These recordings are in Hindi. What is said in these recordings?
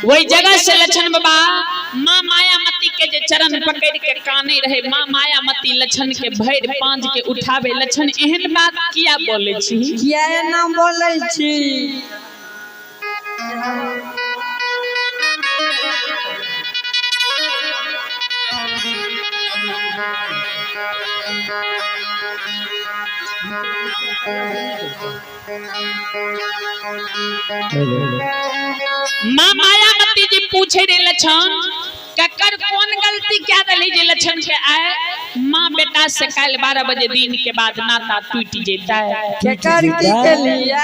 वही जगह से लक्षण बाबा माँ मायामती के जे चरण पकड़ के काने रहे, माँ मायामती लक्षण के भैर पांज के उठावे। लक्षण एहन बात किया बोले छी, किया ना बोले छी? माँ मायामती जी पूछे रे लक्षण ककर कौन गलती क्या दली जे लक्षण के आए? माँ बेटा से कल 12 बजे दिन के बाद नाता टूट जेता है। ककर की के लिए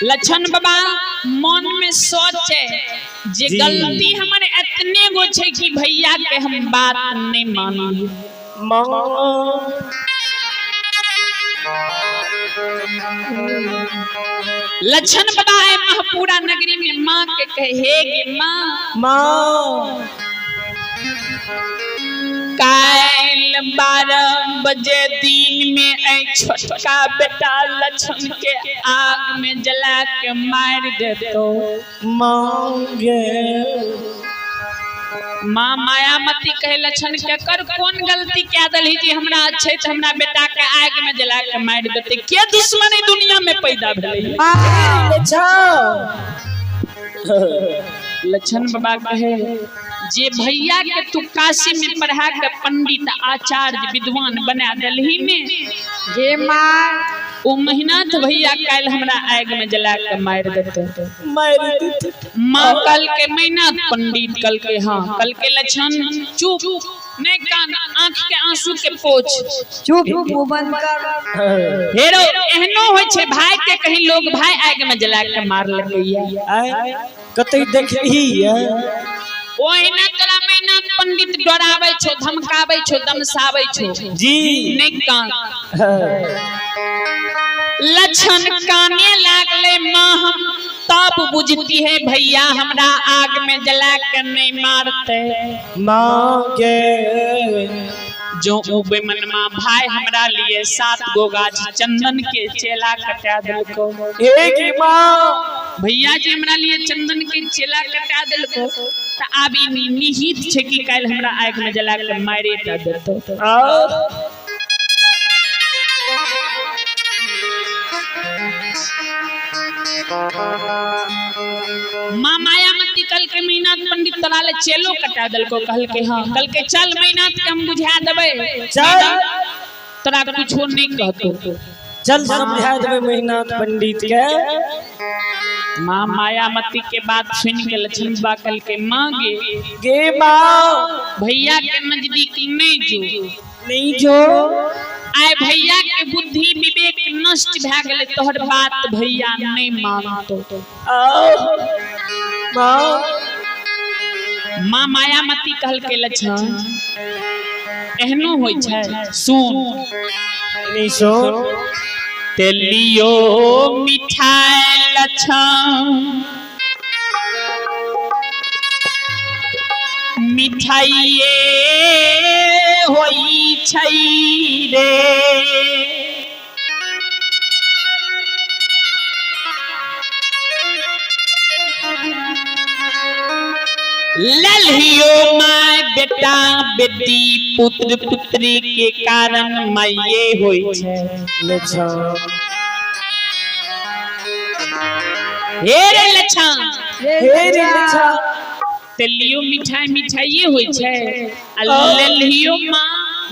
लक्षण बाबा मन में सोचे जे गलती हमारे इतने गो छे कि भैया के हम बात नहीं मानी। लक्षण बाबा है महपूरा नगरी में माँ के कहे गे माँ काल 12 बजे दिन में छोटका बेटा लक्षण के आग में जला के मार देतो। माँ मायामती कहे लक्षण के कर कौन गलती क्या दली जी हमरा अच्छे तो हमरा बेटा के आग में जला के मार देते? के दुश्मनी दुनिया में पैदा भेलै? लक्षण बाबा कहे जे भैया के तू काशी में पढ़ा के पंडित आचार्य विद्वान बना दलही में जे माँ ओ मेहनत भैया कल हमरा आग में जला के मार देते। माँ कल के मेहनत पंडित कल के हाँ कल के लक्षण चुप नहीं कान आंख के आंसू के पोछ चुप बंद कर। हेरो एहनो होय छे भाई के कहीं लोग भाई आग में जला के मार लेके कतई देखही ओहिना तोरा मेहनत पंडित डरावे छो धमकावे छो दमसावे छो जी नहीं कान। लक्षण काने लागले माँ हम तब बुझती है भैया हमरा आग में जला कर नहीं मारते। माँ के जो उबे मनमा भाई हमरा लिए 7 गो गाछ चंदन के चेला कटा दिलको। एक माँ भैया जी हमरा लिए चंदन के चेला कटा दिलको त आबी निहित छे कि काल हमरा आग में जला के मारे टा देतो। माँ मायामती कल के मीनाथ पंडित तराले चेलो कटा दल को कहल के हाँ कल के चल मीनाथ के हम बुझा देबे चल तोरा कुछ नहीं कहतो चल समझा देबे मीनाथ पंडित के। माँ मायामती के बात सुन के लक्ष्मण बा कल के मांगे गे माँ भैया के नजदीक नहीं जो आए भैया के बुद्धि विवेक नष्ट भ गेले तोहर बात भैया नहीं मानतो। माँ मायामती कहल के लक्षण एहनो होय छै सुन नहीं सुन तेलियो मिठाई लक्षण मिठाइए होई छै रे लल्हियो माय बेटा बेटी पुत्र पुत्री के कारण माये होई छै। हे रे लक्षण तेलियो मिठाई मिठाइए होय छै आ लल्हियो माँ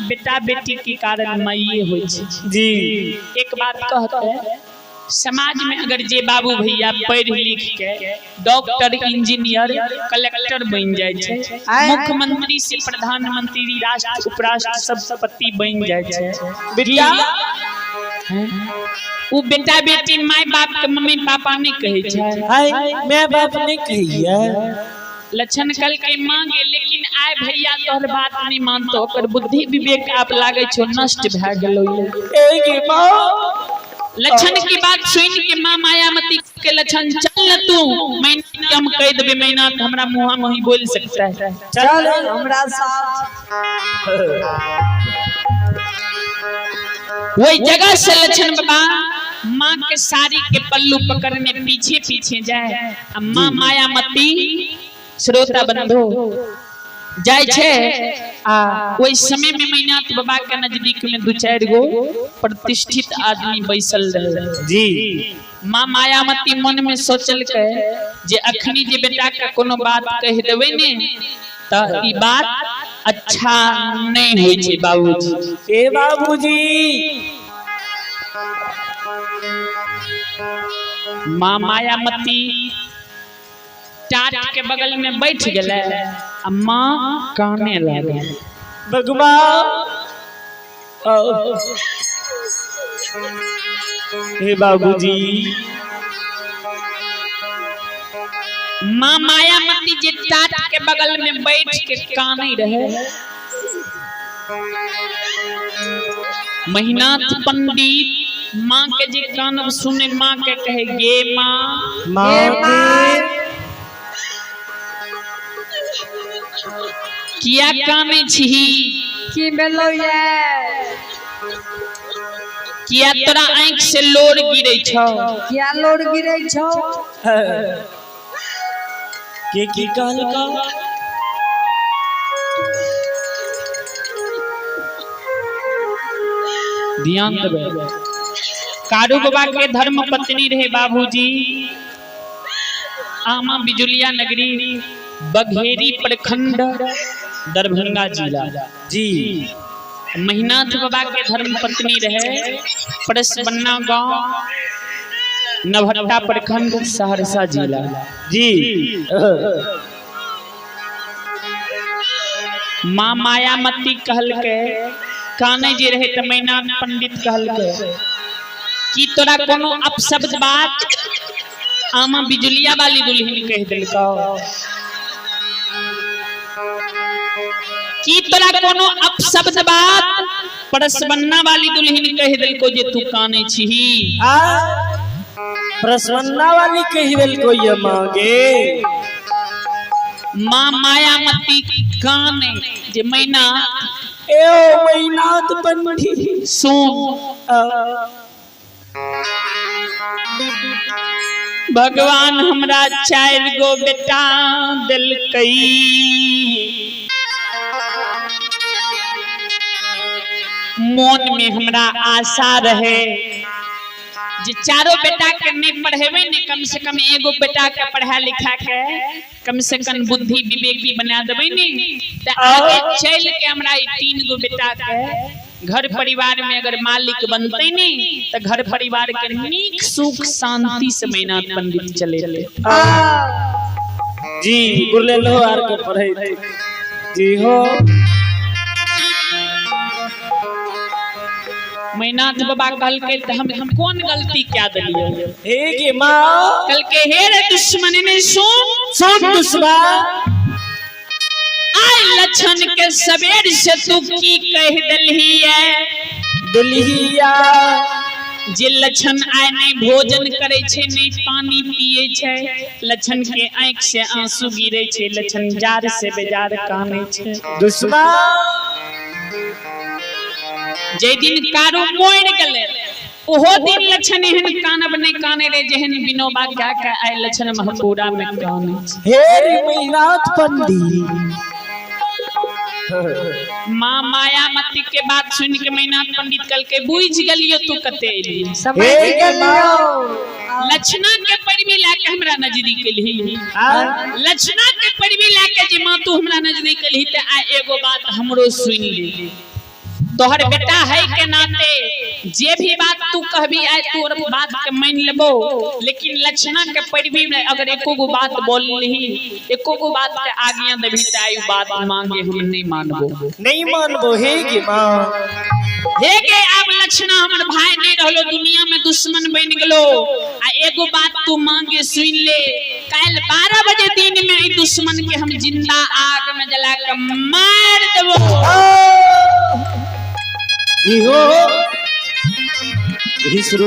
बेटा बेटी के कारण माये होय छै। जी एक बात कहते समाज में अगर जे बाबू भैया पढ़ लिख के डॉक्टर इंजीनियर कलेक्टर बन जाए छे मुख्यमंत्री से प्रधानमंत्री राष्ट्र उपराष्ट्र सबपति बन जाए छे बेटा वो बेटा बेटी माय बाप के मम्मी पापा नहीं कहे छे हाय मैं बाप नहीं कहिया। लक्षण कल के मांगे लेकिन आय भैया तोहर बात नहीं मानतो ओकर बुद्धि विवेक आप लागे छो नष्ट भ गेलो। एक माँ लक्षण की बात सुन के माँ मायामती के लक्षण चल तू मैं हम कह देबे मैना हमरा मुंह में ही बोल सकता है चल हमरा साथ। वही जगह से लक्षण बाबा माँ के साड़ी के पल्लू पकड़ने पीछे पीछे जाए माँ मायामती श्रोता बंधु जाय छे ओई समय में मैनाथ बाबा के नजदीक में दो चार गो प्रतिष्ठित आदमी बैसल रहे जी। माँ मायामती मन में सोचल के जे अखनी जे बेटा का कोनो बात कह देवे ने त ई बात अच्छा नहीं होई छे बाबूजी। ए बाबूजी माँ मायामती टाट के बगल में बैठ गए माँ काने लगे भगवा हे बाबूजी माँ मायामती जे टाट के बगल में बैठ के काने रहे महिनाथ पंडित माँ के जे कान सुने माँ के कहे गे माँ किया काने छिही की बेलो ये किया तोरा आंख से लोर गिरे छौ किया लोड गिरै छौ के की कहल का ध्यान देबे कारू बाबा के धर्म पत्नी रहे बाबूजी आमा बिजुलिया नगरी बघेरी प्रखंड दरभंगा जिला जी। महिनाथ बाबा के धर्म पत्नी रहे परसबन्ना गांव नवहट्टा प्रखंड सहरसा जिला जी। माँ मायामती कहल के काने जे रहे त महिनाथ पंडित कहल के कि तोरा कोनो अपशब्द बात आमा बिजुलिया वाली दुल्हन कह दिलका कि तोरा कोनो अपशब्द बात परसबन्ना वाली दुल्हन कह दिलको जे तू काने छिही प्रसन्ना वाली कह दिलको ये मांगे माँ मायामती काने जे मैना ए मैनाथ पंडित सुन भगवान हमरा 4 गो बेटा दिलकई मन में हमरा आशा रहे जे चारों बेटा के नहीं पढ़ेबे ने कम से कम एगो बेटा के पढ़ा लिखा के कम से कम बुद्धि विवेकी बना देबे ने त आगे चल के हमरा 3 गो बेटा के घर परिवार में अगर मालिक बनते ने तो घर परिवार के नीक सुख शांति से मैनाथ पंडित चले जी। बुरले लो आर के पढ़े जी हो मैनाथ बाबा कल के हम कौन गलती क्या दिलिए हे के माँ कल के हे रे दुश्मन ने सुन दुश्मन आय लक्षण के सवेर से तू की कह दलही है दुल्हिया जे लक्षण आय नहीं भोजन करे छे नहीं पानी पिए छे लक्षण के आंख से आंसू गिरे छे लक्षण जार से बेजार काने छे दुश्मन जे दिन कारो मोड़ गेले ओहो दिन लक्षण एहन कानब नहीं काने रे जेहन बिनोबा क्या का आय लक्षण महपूरा में काने हे रे मैनाथ पंडित माँ मायामती के बात सुन के मैनाथ पंडित कल के बुझ गलियो तू कते एली समझ गेलियो लक्षणा के परिवी लाके हमरा नजदीक एली लक्षणा के परिवी लाके जे माँ तू हमरा नजदीक एली त आ एगो बात हमरो सुन ली तोहर बेटा है के नाते जे भी बात तू कहबी आय तोर बात के मान लेबो लेकिन लक्षणा के परिवी में अगर एको गो बात बोल ली एको गो बात के आगे देबी त आयु बात मांगे हम नहीं मानबो हे के माँ हे के अब लक्षणा हमर भाई नहीं रहलो दुनिया में दुश्मन बन गेलो आ एगो बात तू मांगे सुन ले कल 12 बजे दिन में ई दुश्मन के हम जिंदा आग में जला के मार देबो जी हो हिसरो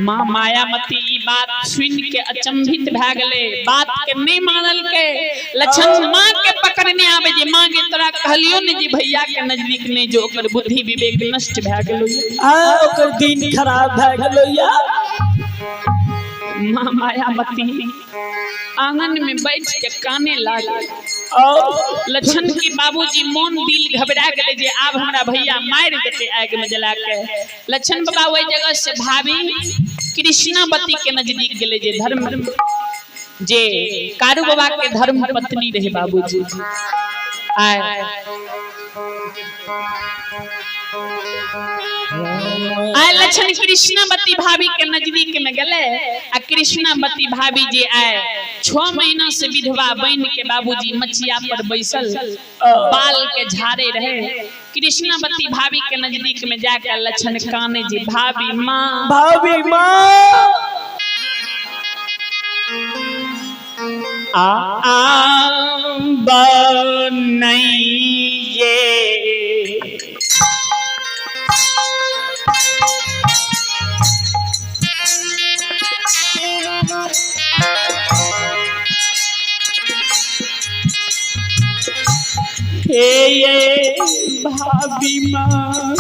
माँ मायामती ई बात सुन के अचंभित भ गले बात के नहीं मानल के लक्षण माँ के पकड़ने आवे जे मांगे तोरा कहलियो ने जे भैया के नजदीक नहीं जो ओकर बुद्धि विवेक नष्ट भ गेलो ओकर दिन खराब भ गेलो या माँ मायावती आंगन में बैठ के काने लागे और लक्षण की बाबूजी मन दिल घबरा गए जे आब हमरा भैया मार देते आग में जला के। लक्षण बाबा वही जगह से भाभी कृष्णावती के नजदीक गेले जे धर्म जे कारू बाबा के धर्म पत्नी रहे बाबूजी आय लक्षण कृष्णावती भाभी के नजदीक में गले आ कृष्णावती भाभी जे आए 6 महीना से विधवा बन के बाबूजी मचिया पर बैसल बाल के झाड़े रहे। कृष्णावती भाभी के नजदीक में जाकर लक्षण काने जी भाभी माँ बनइए ये भाभी माँ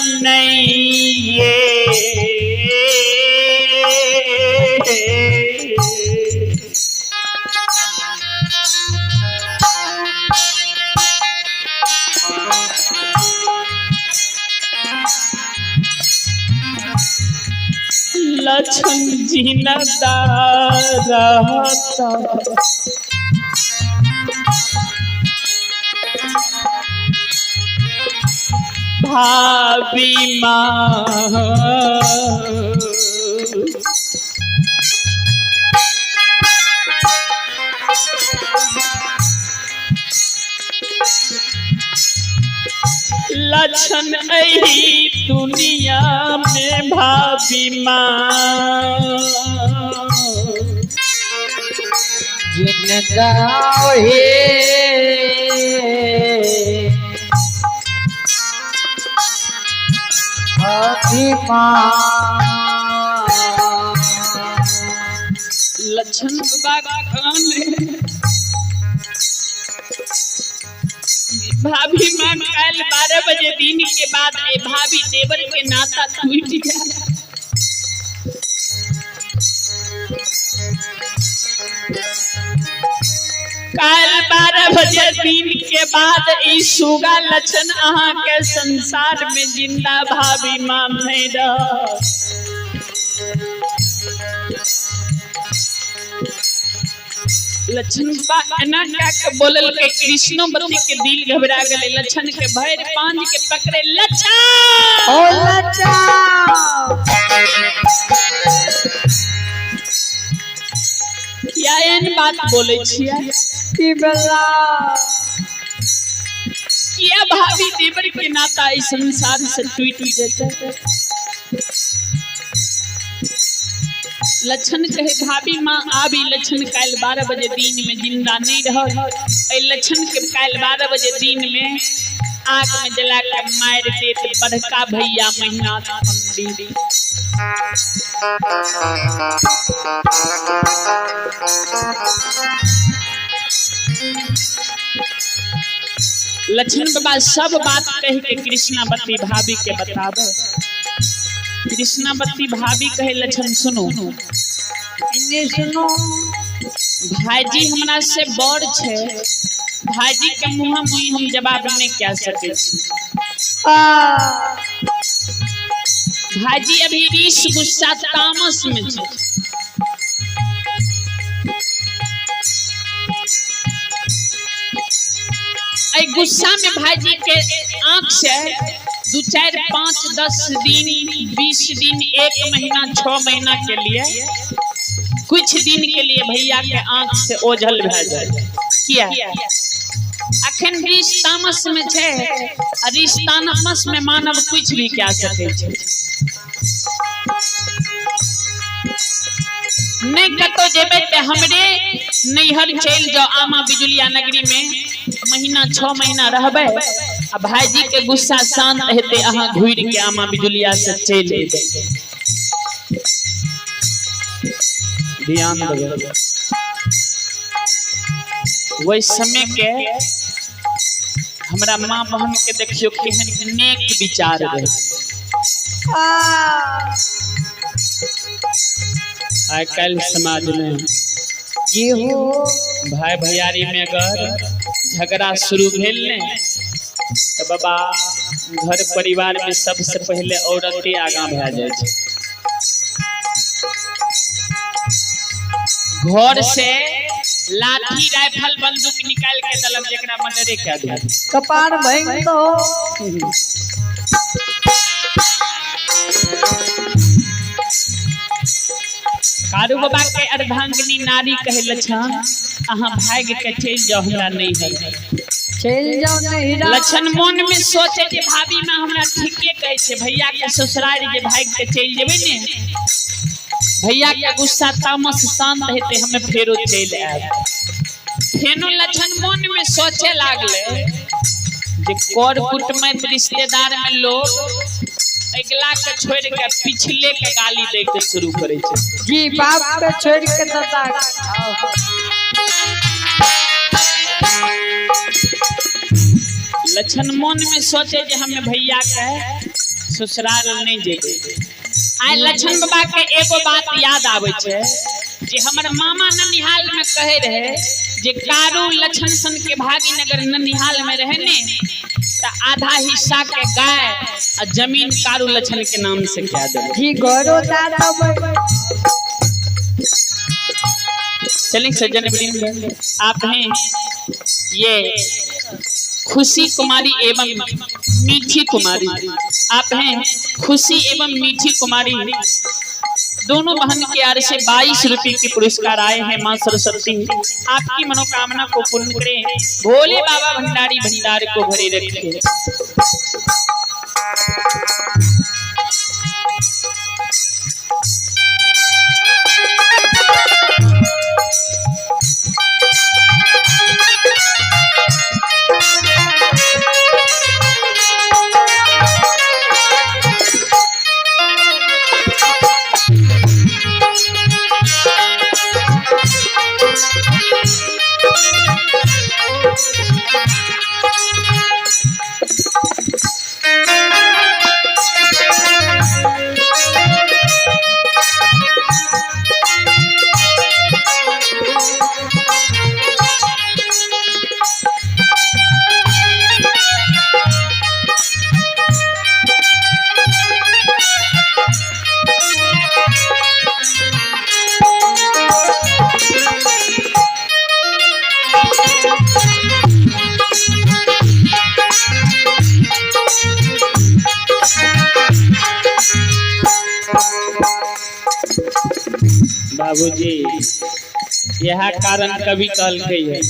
बनइए लक्षण जी नदारता भाभी माँ लक्षण आई दुनिया में भाभी माँ जिन गाँव भाभी माँ लक्षण भाभी माँ कल 12 बजे दिन के बाद भाभी देवर के नाता टूट गया। कल 12 बजे दिन के बाद ई सुगा लक्षण अहाँ के संसार में जिंदा भाभी माँ नहीं रह। लक्षण एना के बोलल के कृष्णवती के दिल घबरा गले। लक्षण के भैर पांज के पकड़े लक्षण ओ लक्षण क्या एन बात बोले छिया की बेला किया भाभी देवर के नाता इस संसार से टूट जेते। लक्षण कहे भाभी माँ आबी लक्षण कल 12 बजे दिन में जिंदा नहीं रह। लक्षण के कल 12 बजे दिन में आग में जला कर मार देते बड़का भैया महीना पंडित। लक्षण बाबा सब बात कह के कृष्णावती भाभी के बतावे। कृष्णावती भाभी कहे लक्षण सुनो इन्हें सुनो भाईजी हमरा से बड़ छे भाईजी के मुँह मुँह हम जवाब नहीं क्या सके छी। भाईजी अभी रीस गुस्सा तामस में छे। आई गुस्सा में भाईजी के आंख से 2 4 5 10 दिन 20 दिन 1 महीना 6 महीना के लिए कुछ दिन के लिए भैया के आंख से ओझल भ जाए। किया अखन रिश्तामस में छे। रिश्तामस में मानव कुछ भी क्या सके छे। नहीं कतो जेबे ते हमरे नैहर चल जाओ आमा बिजुलिया नगरी में महीना 6 महीना रहबे अब भाईजी के गुस्सा शांत हेते अहाँ घुर के आमा बिजुलिया से चल जेबे। ध्यान देबे वही समय के हमरा माँ बहन के देखियो केहन नेक विचार रहे। आइ काल्हि समाज में जी हो भाई भैयारी में अगर झगड़ा शुरू भेल ने तो बाबा घर परिवार में सबसे पहले औरते आगा भे जाए छे। घर से लाठी राइफल बंदूक निकाल के दलक जेकरा मर्डरे कह दे। कपार भंग तो कारू बाबा के अर्धांगिनी नारी कहे लक्षण अहाँ भाग के चल जाओ हमरा नहीं है। चल जाओ नहीं लक्षण मन में सोचे जे भाभी में हमरा ठीके कहे छे भैया के ससुराल जे भाग के चल जेबे ने भैया के गुस्सा तामस शांत हेते हमें फेरो चल आए। फेनो लक्षण मन में सोचे लागले जे कर कुटुंब रिश्तेदार में लोग अगला के छोड़ के पिछले के गाली दे के शुरू करे छे। जी बाप के छोड़ के दादा लक्षण मन में सोचे जे हमें भैया के ससुराल नहीं जेबे। आइ लक्षण बाबा के एगो बात याद आवे छे जे हमर मामा ननिहाल में कहे रहे जे कारू लक्षण सन के भागीनगर ननिहाल में रहे ने त आधा हिस्सा के गाय आ जमीन कारू लक्षण के नाम से कह दे। जी गौरव दादा चलिए सज्जन वृंद आप हैं ये खुशी कुमारी एवं मीठी कुमारी, आप हैं खुशी एवं मीठी कुमारी दोनों बहन के आर से 22 रुपए के पुरस्कार आए हैं। मां सरस्वती आपकी मनोकामना को पूर्ण करें, भोले बाबा भंडारी भंडार को भरे रखे। बाबूजी यह कारण कवि कहलकै है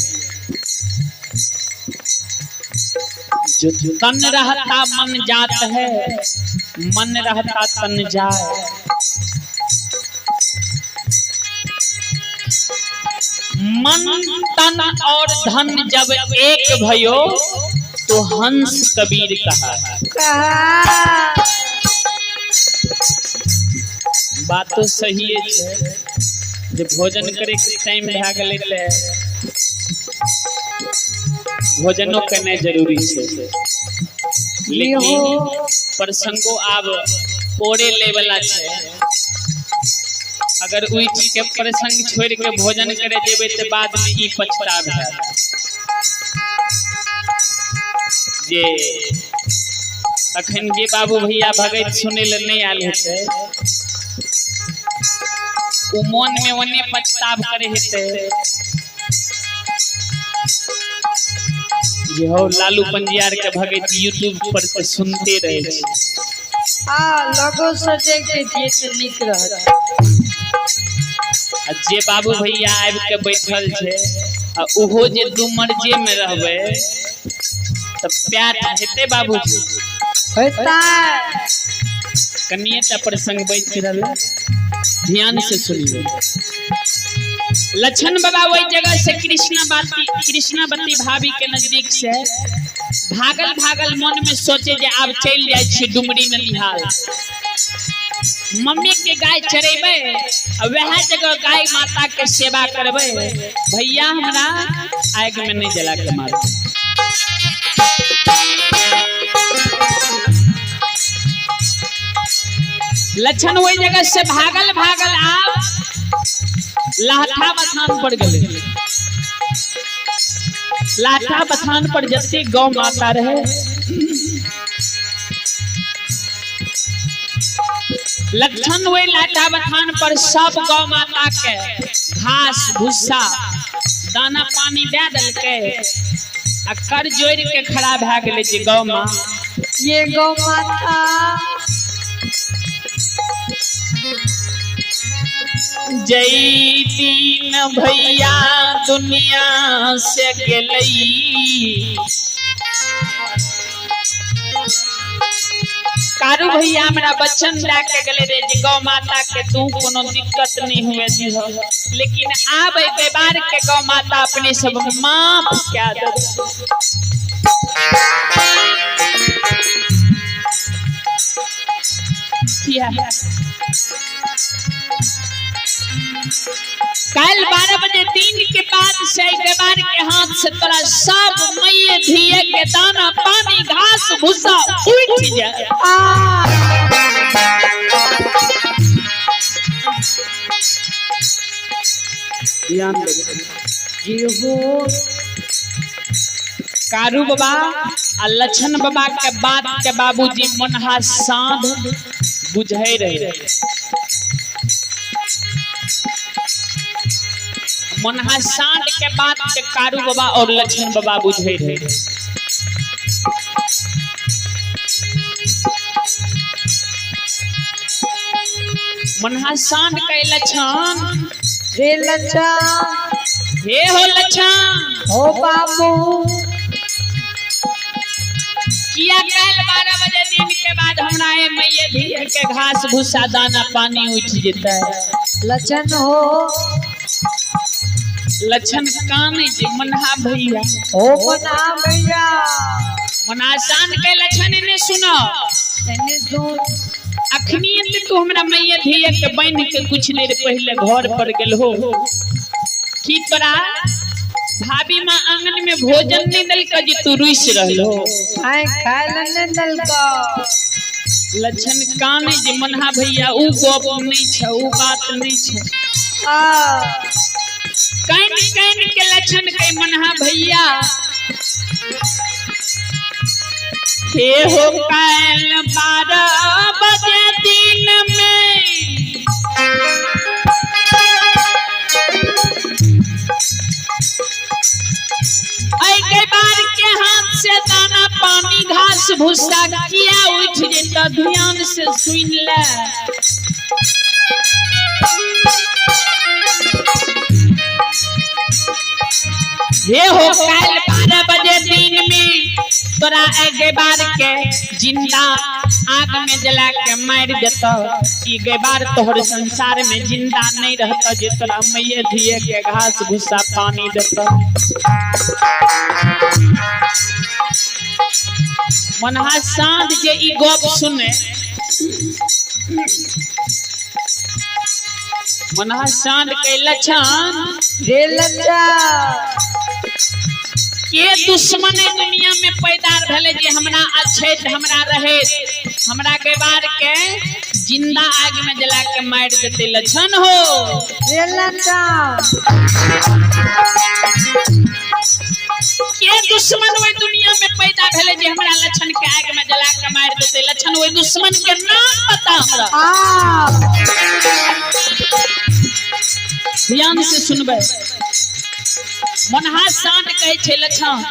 जो तन रहता मन जात है, मन रहता तन जाए। मन तन और धन जब एक भयो तो हंस कबीर कहा। बात तो सही है जे भोजन करे के टाइम भए गेलै भोजनो करना जरूरी है, लेकिन प्रसंगो आब ओरे लेवला है। अगर उठ के प्रसंग छोड़ के भोजन करे जेबे तो बाद में ई पछताब है जे अखन जे बाबू भैया भगत सुने ले नहीं आल हेते उ मन में ओने पछताब करे हेते जे हो लालू पंजियार के भगत यूट्यूब पर से सुनते रहे छी। लोगों से देख के दिए तो निक रहत। जे बाबू भैया आबि के बैठल छे आ उहो जे दू मर्जे में रहबे तब प्यार हेते बाबूजी होता कनिए ता प्रसंग बैठ रहल ध्यान से सुनिए। लक्षण बाबा वही जगह से कृष्णावती भाभी के नजदीक से भागल भागल मन में सोचे जे अब चल जाए छी डुमरी ननिहाल, मम्मी के गाय चरेबे, वह जगह गाय माता के सेवा करबे। भैया हमरा आग में नहीं जला के मार। लक्षण वही जगह से भागल भागल आप लाठा बथान पर गए। लाठा बथान पर जैसे गौ माता रहे, लक्षण वही लाठा बथान पर सब गौ माता के घास भूसा दाना पानी दे दिल के आ कर जोड़ के खड़ा भे गए जे गौ माँ ये गौ माता जई दिन भैया दुनिया से गेलई। कारू भैया हमरा बच्चन ला के गले रे जे गौ माता के तू कोनो दिक्कत नहीं हुए दिहो, लेकिन आब ए बार के गौ माता अपने सब माफ क्या दे। कल 12 बजे दिन के बाद से बार के हाथ से तोरा सब मैये धिये के दाना पानी घास भूसा उठ जाए। कारू बाबा आ लक्षण बाबा के बात के बाबूजी मनहा साध बुझे रहे। मनहा सांड के बात के कारू बाबा और लक्षण बाबा बुझे रहे। मनहा सांड के लक्षण रे लक्षण हे हो लक्षण हो बाबू किया कल 12 बजे दिन के बाद हमरा ए मैये धिये के घास भूसा दाना पानी उठ जेता है। लक्षण हो लक्षण काने जे मनहा भैया हो मना भैया मना सांड के लक्षण ने सुनो तने सुन। अखनी तक हमरा मैया धिया के बन के कुछ देर पहले घर पर गेल हो की तोरा भाभी मां आंगन में भोजन नहीं दल के जे तू रुइस रहलो आए खाए न दल को। लक्षण काने जे मनहा भैया ऊ गप नहीं छ, ऊ बात नहीं छ। कैन कैन के लक्षण के मनहा भैया हे हो कल 12 बजे दिन में के बार के हाथ से दाना पानी घास भूसा किया उठ जेता ध्यान से सुन ले। हे हो कल 12 बजे दिन में तोरा एगे बार के जिंदा आग में जला के मार देता। ई बार तोहर संसार में जिंदा नहीं रहता जे तोरा मैये धिये के घास भूसा पानी देता। मनहा सांड जे ई गप सुने मनहा सांड के लक्षण रे लक्षण के दुश्मन दुनिया में पैदा भले जे हमरा अच्छे हमरा रहे हमरा के बार के जिंदा आग में जला के मार देते। लक्षण हो रे लक्षण के दुश्मन वही दुनिया में पैदा भले जे हमरा लक्षण के आग में जला के मार देते। लक्षण वही दुश्मन के नाम पता हमरा ध्यान से सुनबे। मनहा सांड कहे छे लक्षण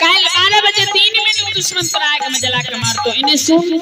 कल 12 बजे दिन में दुश्मन तोरा आग में जला के मारतो। इन्हें सुन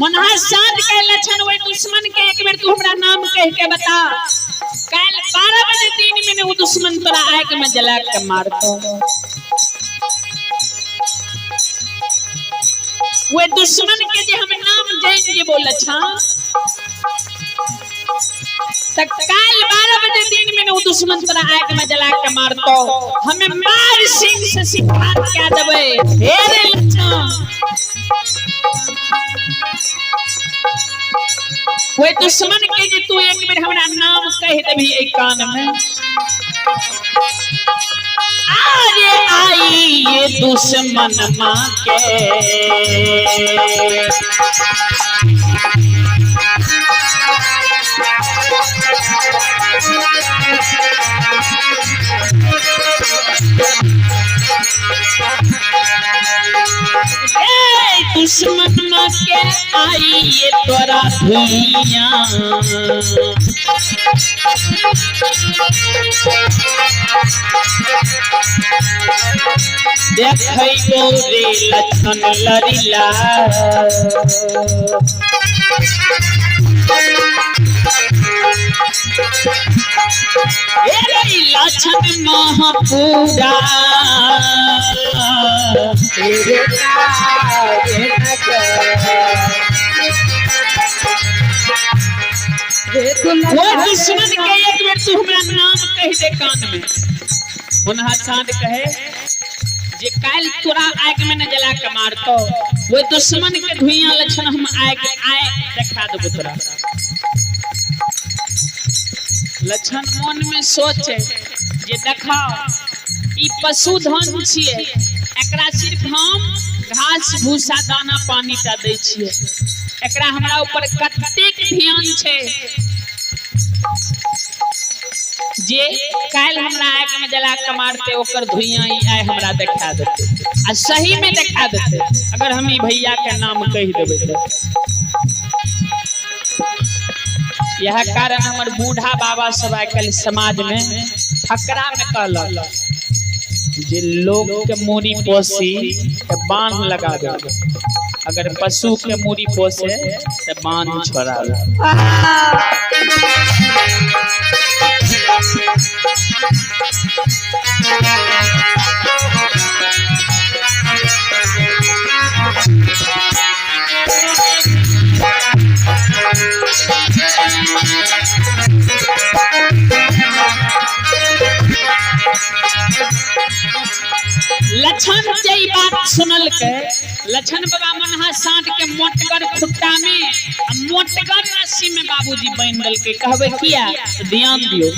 मनहा साध के लक्षण वे दुश्मन के एक बेर तू हमरा नाम कह के बता। कल 12 बजे 3 मिनट वो दुश्मन तोरा आग में जला के मारतो। वे दुश्मन के जे हम नाम जान जे बोल छा तक कल 12 बजे 3 मिनट वो दुश्मन तोरा आग में जला के मारतो। हमें मार सिंह से सिखा क्या देबे हे रे लक्षण। वे दुश्मन के जे तू एक बेर हमरा नाम कह देबी ए कान में। आज आई ये दुश्मन मां के दुश्मन मां के आई ये तोरा धुइया। देखै गोरे लक्षण लरिला लक्षण महापूरा वो दुश्मन के एक बेर तू हमरा नाम कह दे कान में। मनहा साध कहे जे काल तोरा आग में न जला के मारतो। वो दुश्मन के धुइयां लक्षण हम आग आए देखा देबो तोरा। लक्षण मन में सोचे जे देखाओ ई पशुधन छिए। एकरा सिर्फ हम घास भूसा दाना पानी ता दै छिए। एकरा हमरा ऊपर कतेक ध्यान छे जे काल हमरा आग में जला के मारते ओकर धुइयां ई आए हमरा देखा देते। आ सही में देखा देते अगर हम ई भैया के नाम कह देबे तो। यह कारण हमर बूढ़ा बाबा सब आजकल समाज में फकरा में कहल जे लोग के मूरी पोसी तो बांध लगा दे। अगर पशु के मूरी पोसे तो बांध छोड़ा लक्षण जे बात सुनल के लक्षण बाबा मनहा साँट के मोटगर खुट्टा में मोटगर रस्सी में बाबूजी बांध दल के कहबे किया तो ध्यान दियो।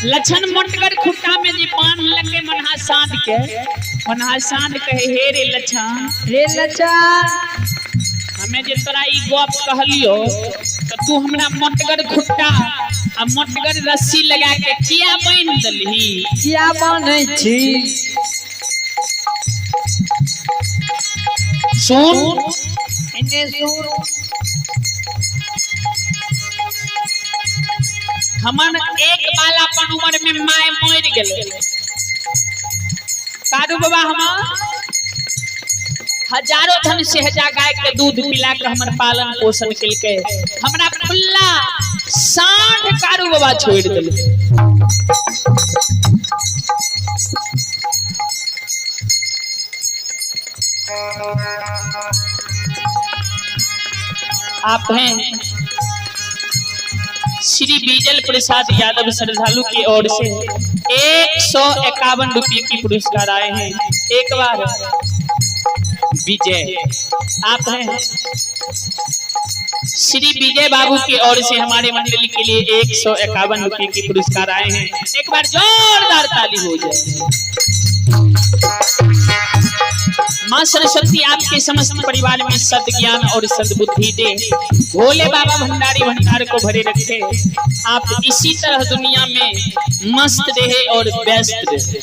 लक्षण मोटगर खुट्टा में जे बांध लगे मनहा साँट कहे हे रे लक्षण हमें जे तोरा ई गप कहलियो तो तू हमरा मोटगर खुट्टा आ मोटगर रस्सी लगा के किया बांध दलही। किया बांधै छी सुन इने सुन। हमन एक बालापन उम्र में माय मर गेले। कादू बाबा हम हजारों धन सहजा गाय के दूध पिला के हमर पालन पोषण केलके। हमरा खुल्ला 60 कारू बाबा छोड़ देले। आप हैं श्री बीजल प्रसाद यादव श्रद्धालु की ओर से 151 रुपये की पुरस्कार आए हैं। एक बार विजय आप हैं श्री विजय बाबू की ओर से हमारे मंडली के लिए 151 रुपये की पुरस्कार आए हैं। एक बार जोरदार ताली हो जाए। मां सरस्वती आपके समस्त परिवार में सद्ज्ञान और सद्बुद्धि दे। भोले बाबा भंडारी भंडार को भरे रखे। आप इसी तरह दुनिया में मस्त रहे और व्यस्त रहे।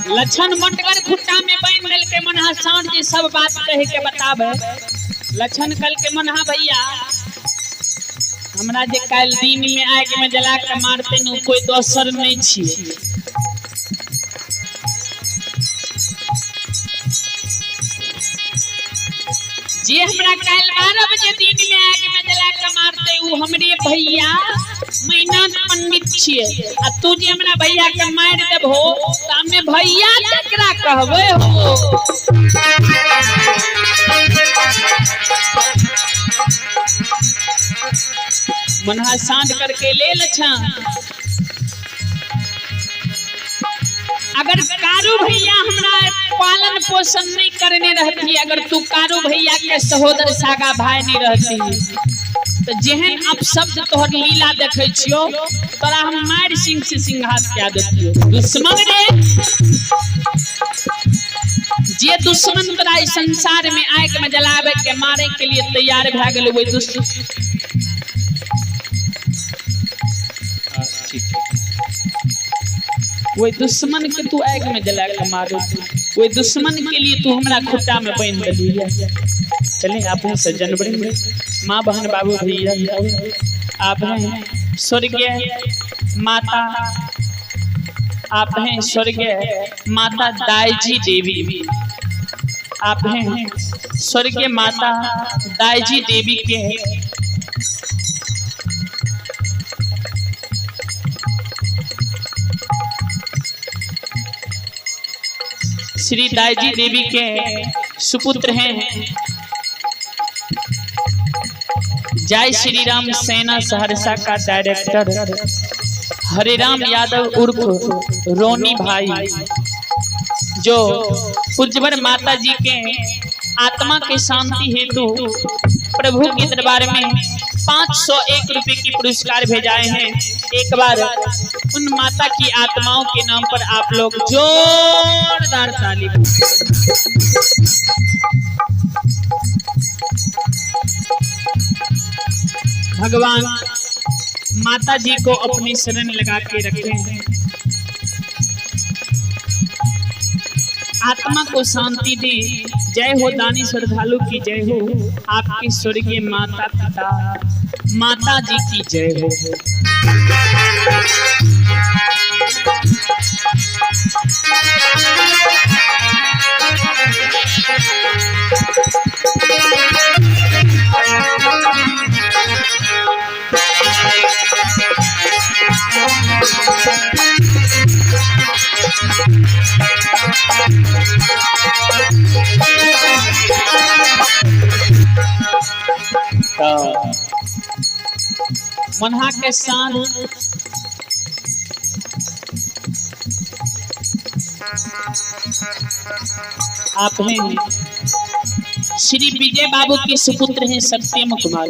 लक्षण मटगर खुट्टा में बांध दिल के मनहा सांड जी सब बात कह के बतावे। लक्षण कल के मनहा भैया हमरा जे काल दिन में आग में जला के मारते न कोई दोसर नहीं छी। जे हमरा काल 12 बजे दिन में आग में जला के मारते उ हमरे भैया मैना पंडित छिए। आ तू जे हमरा भैया के मार देबो त हमें भैया केकरा कहबे हो। मनहा सांड करके ले लछन। अगर कारू भैया हमरा पालन पोषण नहीं करने रहती, अगर तू कारू भैया के सहोदर सागा भाई नहीं रहती तो जेहन अब शब्द तोहर लीला देखे छियो तोरा हम मार सिंह से सिंघात क्या देतियो। दुश्मन रे जे दुश्मन तोरा इस संसार में आग में जलावे के मारे के लिए तैयार भ गेल वही दुश्मन वही दुश्मन के तू आग में जला के मारो। वही दुश्मन के लिए तू हमरा खुट्टा में बांध दली है। चले आप हैं सज्जन बड़े माँ बहन बाबू भैया, आप हैं स्वर्गीय माता, आप हैं स्वर्गीय माता दाईजी देवी, आप हैं स्वर्गीय माता दाईजी देवी के श्री दाईजी देवी के सुपुत्र हैं जय श्री राम सेना सहरसा का डायरेक्टर हरिराम यादव उर्फ रोनी भाई, जो पूज्यवर माता जी के आत्मा के शांति हेतु प्रभु के दरबार में 501 रुपए की पुरस्कार भेजाए हैं। एक बार उन माता की आत्माओं के नाम पर आप लोग जोरदार ताली। भगवान माता जी को अपनी शरण लगा के रखे हैं, आत्मा को शांति दे। जय हो दानी श्रद्धालु की जय हो, आपकी स्वर्गीय माता पिता माता जी की जय हो। मनहा के साथ आप हैं श्री विजय बाबू के सुपुत्र हैं सत्यम कुमार,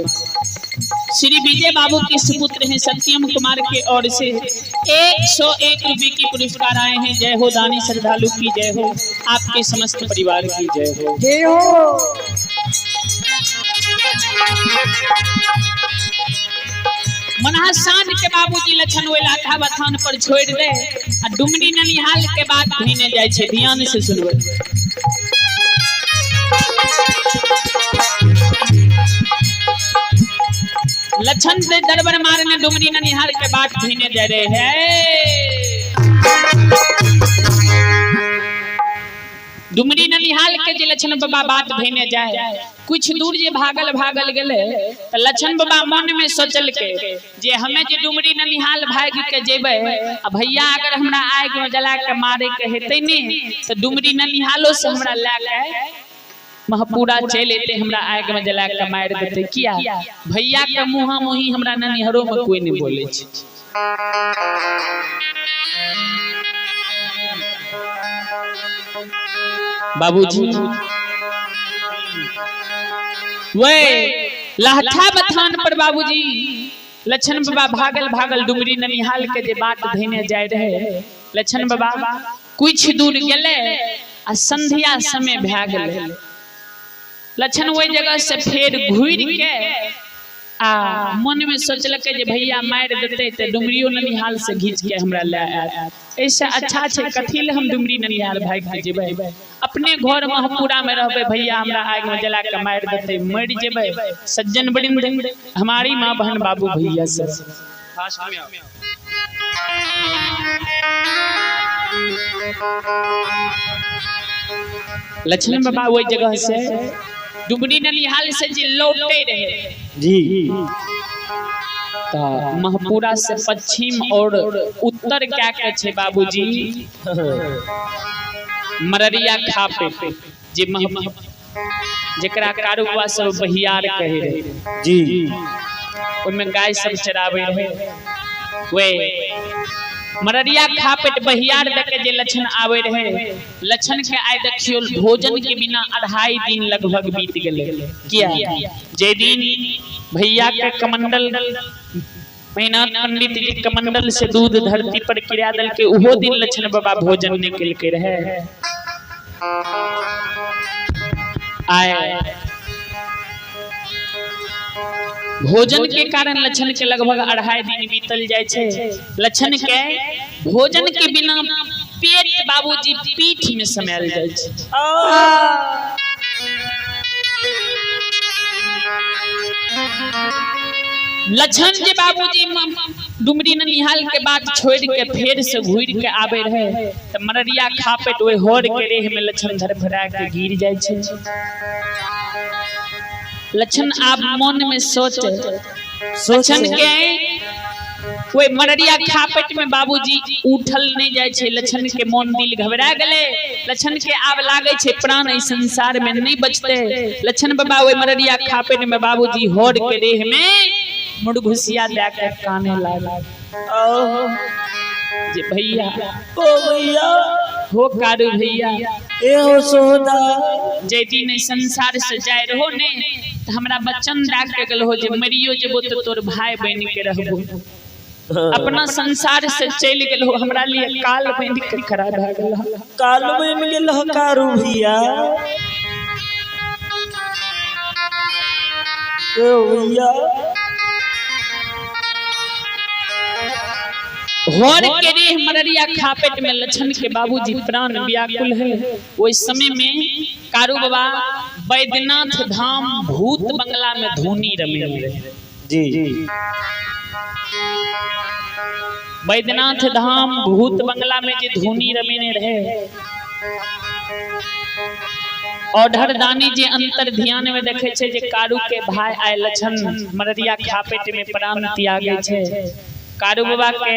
श्री विजय बाबू के सुपुत्र हैं सत्यम कुमार के ओर से 101 रुपए की पुरस्कार आए हैं। जय हो दानी श्रद्धालु की जय हो, आपके समस्त परिवार की जय हो। जय हो। मनहा सांड के बाबूजी लक्षण वेला था बथान पर छोड़ दे आ डुमरी ननिहाल के बात भेने जाय छे। ध्यान से सुनबे। लक्षण से दरबार मारने डुमरी ननिहाल के बात भेने जा रहे हैं। डुमरी ननिहाल के जे लक्षण बाबा बात भेने जाए, कुछ दूर जे भागल गेले त लक्षण बाबा मन में सोचल के जे हमें जे डुमरी ननिहाल भाग के जेबे आ भैया अगर हमरा आग में जला के मारे के हेते ने त डुमरी ननिहालो से हमरा ला के महपूरा चले ते हमरा आग में जला के मार देते। किया भैया के मुहा मुही हमरा ननिहरो में कोई नहीं बोले छै। बाबूजी वे लहठा बथान पर बाबूजी लक्षण बाबा भागल डुमरी ननिहाल के जे बात धेने जाय रहे। लक्षण बाबा कुछ दूर गेले आ संध्या समय भए गेले। लक्षण वही जगह से फिर घूर के आ मन में सोचलक जे भैया मार देते तो डुमरियो ननिहाल से घींच के हमरा ले आयत। ऐसा अच्छा छे कथी ले हम डुमरी ननिहाल भाग के जेबै, अपने घर महपुरा में रहबे भैया हमरा आग में जला के मार देते मर जेबै। सज्जन वृंद हमारी माँ बहन बाबू भैया सब लक्ष्मण बाबा वही जगह से डुमरी ननिहाल से जी लौटे रहे जी तो महपुरा से पश्चिम और उत्तर क्या के छे बाबूजी मररिया खापे जे जेकरा कारुआ सब बहियार कहे रहे जी उनमें गाय सब चरावे रहे वे मररिया खापेट बहियार देके जे लक्षण आवे रहे। लक्षण के आय देखियो भोजन के बिना 2.5 दिन लगभग बीत गेले। किया जे दिन भैया के कमंडल मेहनत पंडित जी कमंडल से दूध धरती पर गिरा दल के उहो दिन लक्षण बाबा भोजन निकल के रहे आए। भोजन के कारण लक्षण के लगभग 2.5 दिन बीतल जाय छे। लक्षण के भोजन के बिना पेट बाबूजी पीठ में समायल जाय छे। लक्षण जे बाबूजी डुमरी ननिहाल के बात छोड़ के फेर से घूर के आवे रहे त मररिया खापेट ओए होड़ के रेह में लक्षण धरफड़ा के गिर जाय छे। लक्षण आप मन में सोचे लक्षण के कोई मररिया खापेट में बाबूजी उठल नहीं जाय छे। लक्षण के मन दिल घबरा गले। लक्षण के आब लागे छे प्राण इस संसार में नहीं बचते। लक्षण बाबा ओए मररिया खापेट में बाबूजी होड़ के रेह में मुड़घुसिया दे के काने लागे जे भैया ओ भैया हो कारू भैया ए हो सोदा जे दिन संसार से जाय रहो ने त हमरा बच्चन डाक के गल हो जे मरियो जेबो तो तोर भाई बन के रहबो। अपना संसार से चल गेल हो हमरा लिए काल बन के खड़ा भ गेल। काल बन गेल हो कारू भैया ओ भैया होड़ के रेह मररिया खापेट में लक्षण के बाबूजी प्राण व्याकुल है। उस समय में कारू बाबा बैद्यनाथ धाम भूत बंगला में धूनी रमे रहे जी बैद्यनाथ धाम भूत बंगला में जे धूनी रमे रहे औढर दानी जे अंतर ध्यान में देखे छे जे कारू के भाई आय लक्षण मररिया खापेट में प्राण त्यागे छे। कारू बाबा के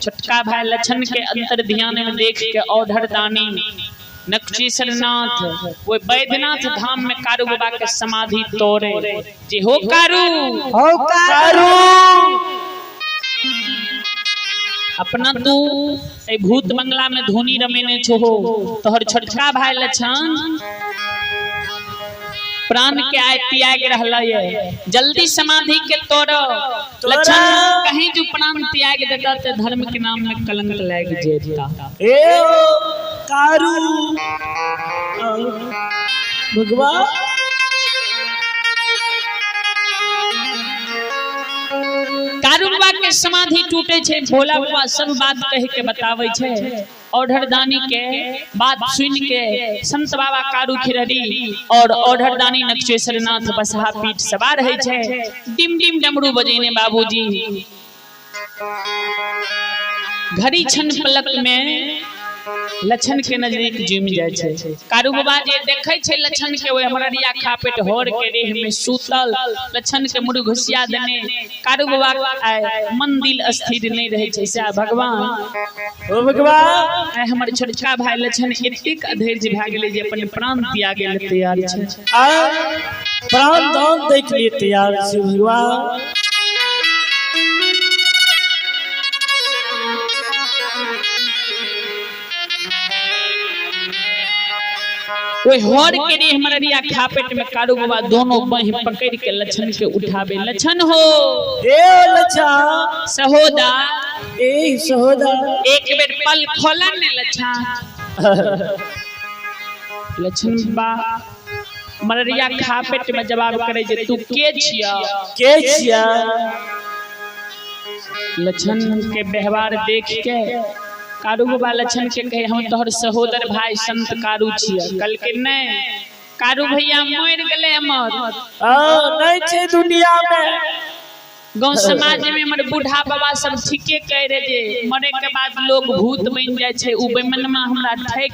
छोटका भाई लक्षण के अंतर ध्यान में देख के औढर दानी नक्षीसरनाथ वो बैद्यनाथ धाम में कारू बाबा के समाधि तोड़े जी हो कारू अपना तू ए भूत बंगला में धूनी रमेने छो तोहर छोटका भाई लक्षण प्राण के आय त्याग रहला ये जल्दी समाधि के तोड़ो। लक्षण कहीं जो प्राण त्याग देता ते धर्म के नाम में कलंक लग जेता। ए कारू भगवान कारू बाबा के समाधि टूटे छे। भोला बाबा सब बात कह के बतावे छे। औढर दानी के बात सुन के संत बाबा कारू खिररी और औढर दानी नक्षेश्वरनाथ बसहा पीठ सवार है छे। डिम डिम डमरू बजेने बाबूजी घड़ी छन पलक में लक्षण के नजदीक जुम जाय छे। कारू बाबा जे देखे छे लक्षण के ओए मररिया खापेट होड़ के रेह में सूतल लक्षण के मुड़ घुसिया देने कारू बाबा मन दिल स्थिर नहीं रहे छे। से भगवान ओ भगवान आय हमर छोटका भाई लक्षण एतेक अधैर्य भ गेले जे अपन प्राण त्यागे ले तैयार छे। प्राण दान देख लिए तैयार छे भगवान। कोई होड़ के रे मररिया खापेट में कारू बाबा दोनों बाह पकड़ के लक्षण के उठावे। लक्षण हो ए लक्षण सहोदा ए सहोदा एक बेर पल खोलन ने लक्षण लक्षण बा मररिया खा पेट में जवाब करे जे तू के छिया। के छिया लक्षण के व्यवहार देख के कारू बाबा लक्षण के कहे हम तोहर सहोदर भाई संत कारू छिया। कल के नहीं कारू भैया मर गले अमर नहीं छे दुनिया में। गांव समाज में हमर बूढ़ा बाबा सब ठीके कह रहे जे मरे के बाद लोग भूत बन जाय छे। उ बेमनमा हमरा ठेक